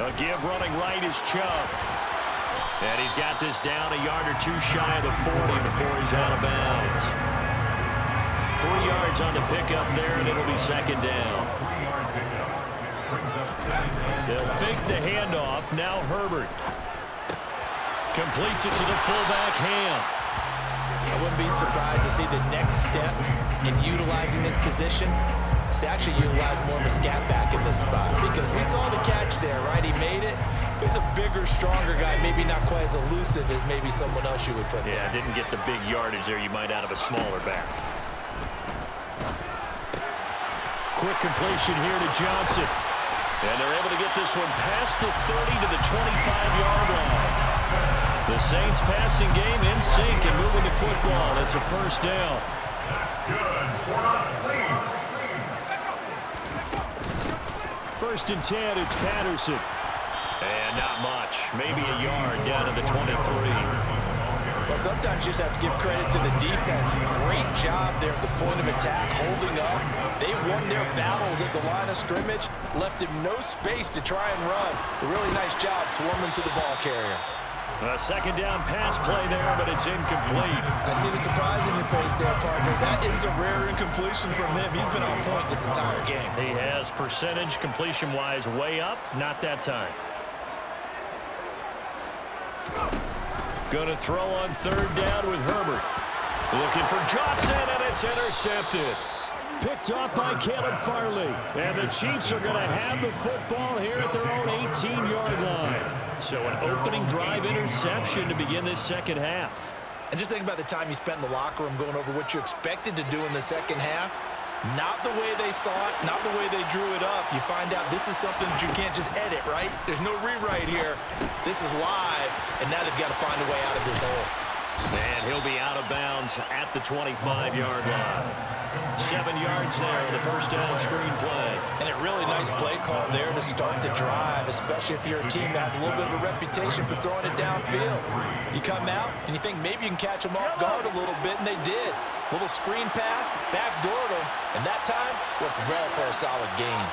A give running right is Chubb. And he's got this down a yard or two shy of the 40 before he's out of bounds. 3 yards on the pickup there, and it'll be second down. They'll fake the handoff. Now Herbert completes it to the fullback, Ham. I wouldn't be surprised to see the next step in utilizing this position is to actually utilize more of a scat back in this spot, because we saw the catch there, right? He made it. But he's a bigger, stronger guy, maybe not quite as elusive as maybe someone else you would put there. Yeah, didn't get the big yardage there you might out of a smaller back. Quick completion here to Johnson. And they're able to get this one past the 30 to the 25-yard line. The Saints passing game in sync and moving the football. It's a first down. That's good for the Saints. First and 10, it's Patterson. And not much. Maybe a yard down to the 23. Well, sometimes you just have to give credit to the defense. Great job there at the point of attack, holding up. They won their battles at the line of scrimmage, left him no space to try and run. A really nice job swarming to the ball carrier. A second down pass play there, but it's incomplete. I see the surprise in your face there, partner. That is a rare incompletion from him. He's been on point this entire game. He has percentage completion-wise way up. Not that time. Going to throw on third down with Herbert. Looking for Johnson, and it's intercepted. Picked off by Caleb Farley. And the Chiefs are going to have the football here at their own 18-yard line. So an opening drive interception to begin this second half. And just think about the time you spent in the locker room going over what you expected to do in the second half. Not the way they saw it, not the way they drew it up. You find out this is something that you can't just edit, right? There's no rewrite here. This is live, and now they've got to find a way out of this hole. And he'll be out of bounds at the 25-yard line. 7 yards there on the first down screen play. And a really nice play call there to start the drive, especially if you're a team that has a little bit of a reputation for throwing it downfield. You come out, and you think maybe you can catch them off guard a little bit, and they did. Little screen pass, backdoored them, and that time worked well for a solid gain.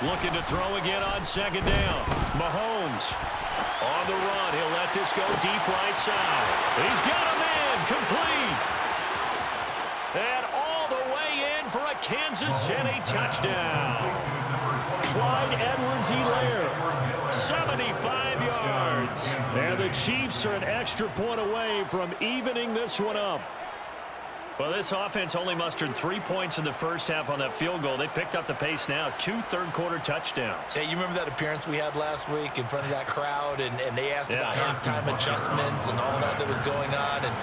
Looking to throw again on second down. Mahomes on the run. He'll let this go deep right side. He's got him in, complete. And all the way in for a Kansas City touchdown. Clyde Edwards-Helaire, 75 yards. And the Chiefs are an extra point away from evening this one up. Well, this offense only mustered 3 points in the first half on that field goal. They picked up the pace now. 2 third-quarter touchdowns. Hey, you remember that appearance we had last week in front of that crowd, and they asked about halftime adjustments and all that was going on, and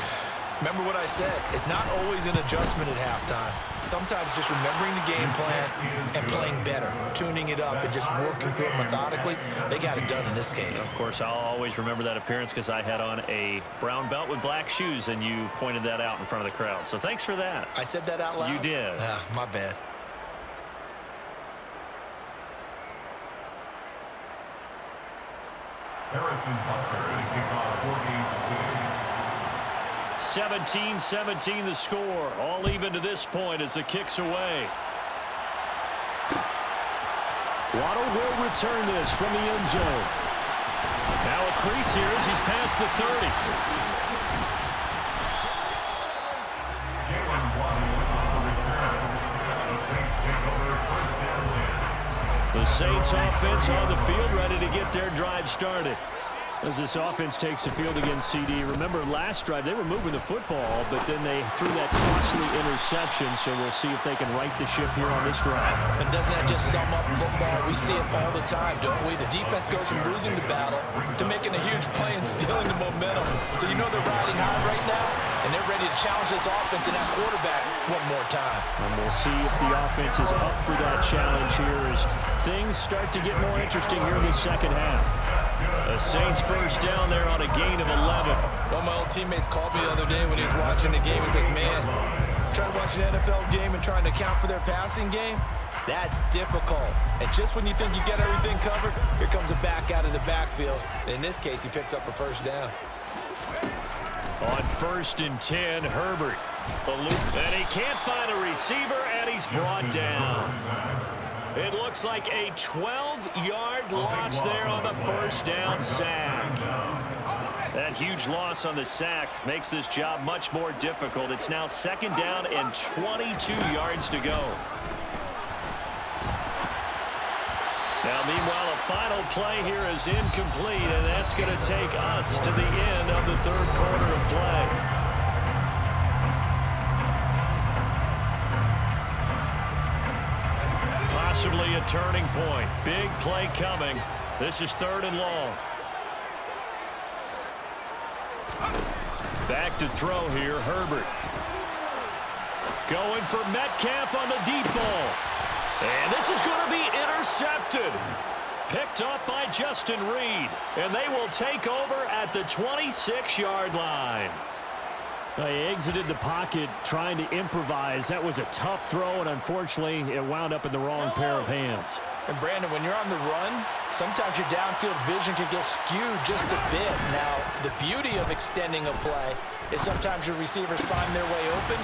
remember what I said. It's not always an adjustment at halftime. Sometimes just remembering the game plan and playing better, tuning it up and just working through it methodically. They got it done in this case. Of course, I'll always remember that appearance because I had on a brown belt with black shoes, and you pointed that out in front of the crowd. So thanks for that. I said that out loud? You did. My bad. Harrison Butker to kick off for Kansas City. 17-17 the score. All even to this point as the kick's away. Waddle will return this from the end zone. Now a crease here as he's past the 30. Jalen Waddle on the return. The Saints take over first down 10. The Saints offense on the field ready to get their drive started. As this offense takes the field against CD. Remember last drive they were moving the football, but then they threw that costly interception, so we'll see if they can right the ship here on this drive. And doesn't that just sum up football? We see it all the time, don't we? The defense goes from losing the battle to making a huge play and stealing the momentum. So you know they're riding high right now, and they're ready to challenge this offense and that quarterback one more time. And we'll see if the offense is up for that challenge here as things start to get more interesting here in the second half. The Saints first down there on a gain of 11. One of my old teammates called me the other day when he was watching the game. He's like, man, trying to watch an NFL game and trying to account for their passing game, that's difficult. And just when you think you get everything covered, here comes a back out of the backfield. And in this case, he picks up a first down. On first and 10, Herbert. And he can't find a receiver, and he's brought down. It looks like a 12 12-yard loss there on the first down sack. That huge loss on the sack makes this job much more difficult. It's now 2nd down and 22 yards to go. Now, meanwhile, a final play here is incomplete, and that's going to take us to the end of the 3rd quarter of play. Possibly a turning point. Big play coming. This is 3rd and long. Back to throw here, Herbert. Going for Metcalf on the deep ball. And this is going to be intercepted. Picked up by Justin Reed. And they will take over at the 26-yard line. He exited the pocket trying to improvise. That was a tough throw, and unfortunately, it wound up in the wrong pair of hands. And, Brandon, when you're on the run, sometimes your downfield vision can get skewed just a bit. Now, the beauty of extending a play is sometimes your receivers find their way open,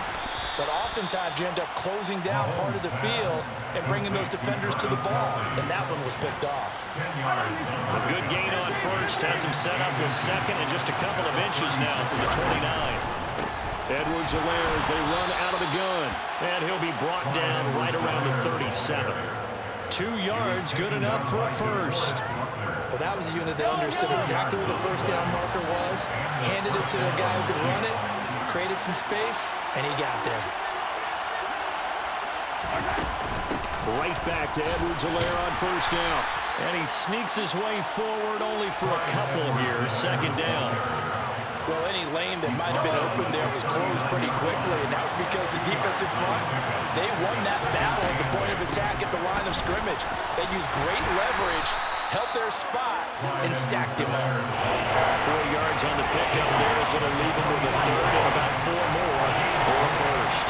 but oftentimes you end up closing down part of the field and bringing those defenders to the ball, and that one was picked off. A good gain on first has him set up with 2nd and just a couple of inches now from the 29. Edwards-Helaire as they run out of the gun. And he'll be brought down right around the 37. 2 yards, good enough for a first. Well, that was a unit that understood exactly where the first down marker was, handed it to the guy who could run it, created some space, and he got there. Right back to Edwards-Helaire on first down. And he sneaks his way forward only for a couple here. 2nd down. Well, any lane that might have been open there was closed pretty quickly, and that was because the defensive front, they won that battle at the point of attack at the line of scrimmage. They used great leverage, held their spot, and stacked him up. 4 yards on the pickup there as it'll leave him with a 3rd and about 4 more for a first.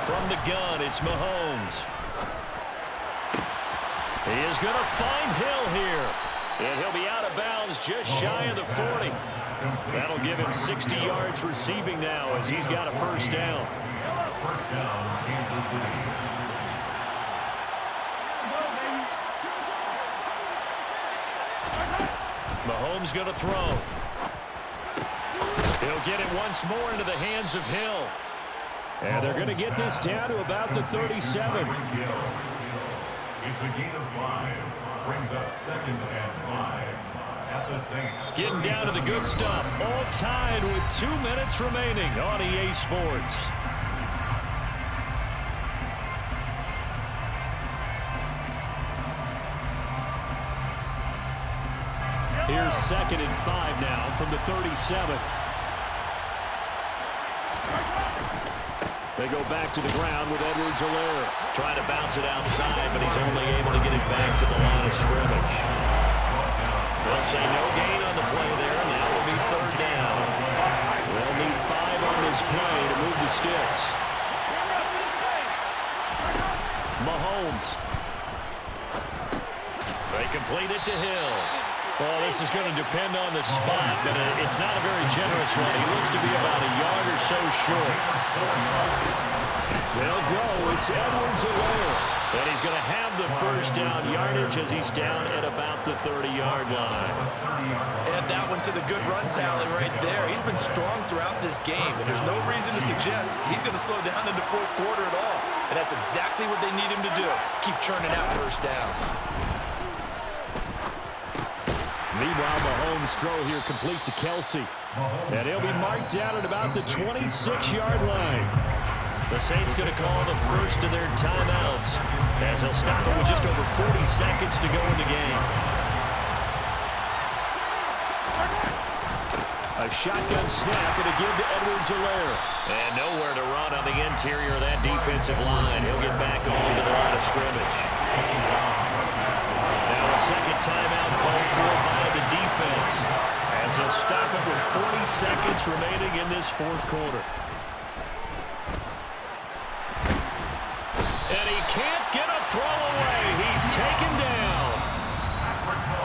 From the gun, it's Mahomes. He is going to find Hill here. And he'll be out of bounds just shy of the 40. That'll give him 60 yards receiving now as he's got a first down. First down, Kansas City. Mahomes going to throw. He'll get it once more into the hands of Hill. And they're going to get this down to about the 37. It's a gain of 5. Brings up 2nd and 5 at the Saints. Getting down to the good stuff. All tied with 2 minutes remaining on EA Sports. Here's 2nd and 5 now from the 37. They go back to the ground with Edwards-Helaire. Trying to bounce it outside, but he's only able to get it back to the line of scrimmage. They'll say no gain on the play there. Now it'll be 3rd down. They'll need 5 on this play to move the sticks. Mahomes. They complete it to Hill. Well, this is going to depend on the spot, but it's not a very generous one. He looks to be about a yard or so short. They'll go. It's Edwards-Helaire. And he's going to have the first down yardage as he's down at about the 30-yard line. Add that one to the good run tally right there. He's been strong throughout this game, and there's no reason to suggest he's going to slow down in the 4th quarter at all. And that's exactly what they need him to do. Keep churning out first downs. Meanwhile, Mahomes' throw here complete to Kelsey. And he'll be marked down at about the 26-yard line. The Saints going to call the first of their timeouts as they'll stop it with just over 40 seconds to go in the game. A shotgun snap and a give to Edwards-Helaire. And nowhere to run on the interior of that defensive line. He'll get back only to the line of scrimmage. Now a second timeout called for by the defense as they'll stop it with 40 seconds remaining in this 4th quarter. And he can't get a throw away. He's taken down.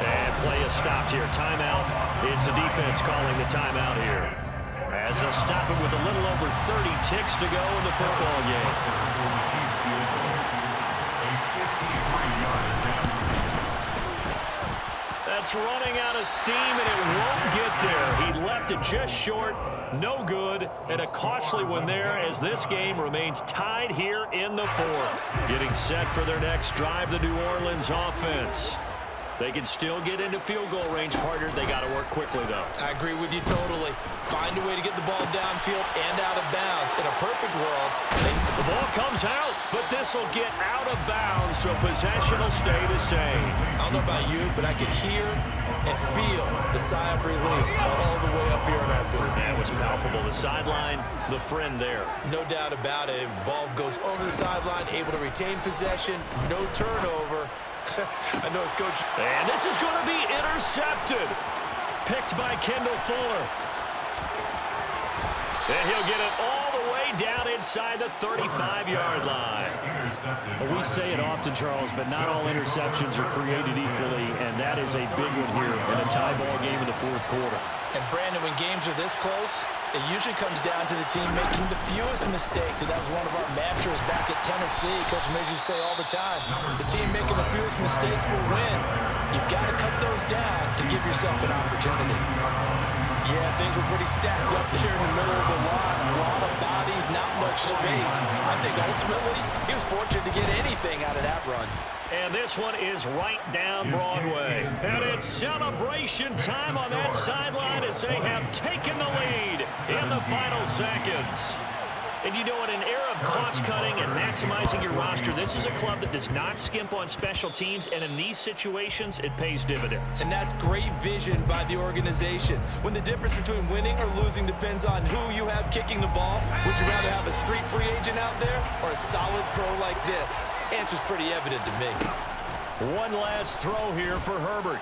And play is stopped here. Timeout. It's the defense calling the timeout here as they'll stop it with a little over 30 ticks to go in the football game. it's running out of steam, and it won't get there. He left it just short, no good, and a costly one there as this game remains tied here in the fourth. Getting set for their next drive, the New Orleans offense. They can still get into field goal range, partner. They got to work quickly, though. I agree with you totally. Find a way to get the ball downfield and out of bounds. In a perfect world, the ball comes out, but this will get out of bounds, so possession will stay the same. I don't know about you, but I could hear and feel the sigh of relief all the way up here in our booth. That was palpable. The sideline, the friend there. No doubt about it. Ball goes over the sideline, able to retain possession, no turnover. I know it's coach. And this is going to be intercepted. Picked by Kendall Fuller. And he'll get it all the way down inside the 35-yard line. Well, we say it often, Charles, but not all interceptions are created equally, and that is a big one here in a tie ball game in the fourth quarter. And, Brandon, when games are this close, it usually comes down to the team making the fewest mistakes. And that was one of our mantras back at Tennessee. Coach Major say all the time, the team making the fewest mistakes will win. You've got to cut those down to give yourself an opportunity. Yeah, things were pretty stacked up there in the middle of the line. A lot of bodies, not much space. I think ultimately he was fortunate to get anything out of that run. And this one is right down Broadway. And it's celebration time on that sideline as they have taken the lead in the final seconds. And you know, in an era of cost-cutting and maximizing your roster, this is a club that does not skimp on special teams, and in these situations, it pays dividends. And that's great vision by the organization. When the difference between winning or losing depends on who you have kicking the ball, would you rather have a street free agent out there or a solid pro like this? Answer's pretty evident to me. One last throw here for Herbert.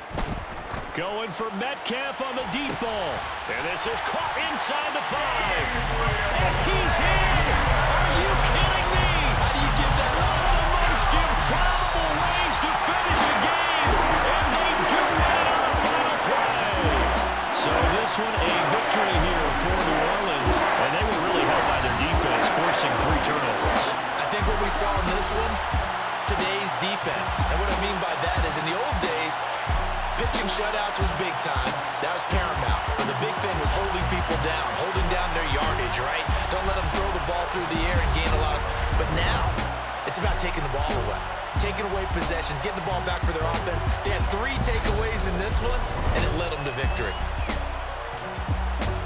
Going for Metcalf on the deep ball. And this is caught inside the 5. And he's in! Are you kidding me? How do you give that up? One of the most improbable ways to finish a game. And they do that on the final play. So this one a victory here for New Orleans. And they were really helped by their defense, forcing 3 turnovers. I think what we saw in this one, today's defense. And what I mean by that is in the old days, pitching shutouts was big time. That was paramount. But the big thing was holding people down, holding down their yardage, right? Don't let them throw the ball through the air and gain a lot of... But now, it's about taking the ball away. Taking away possessions, getting the ball back for their offense. They had 3 takeaways in this one, and it led them to victory.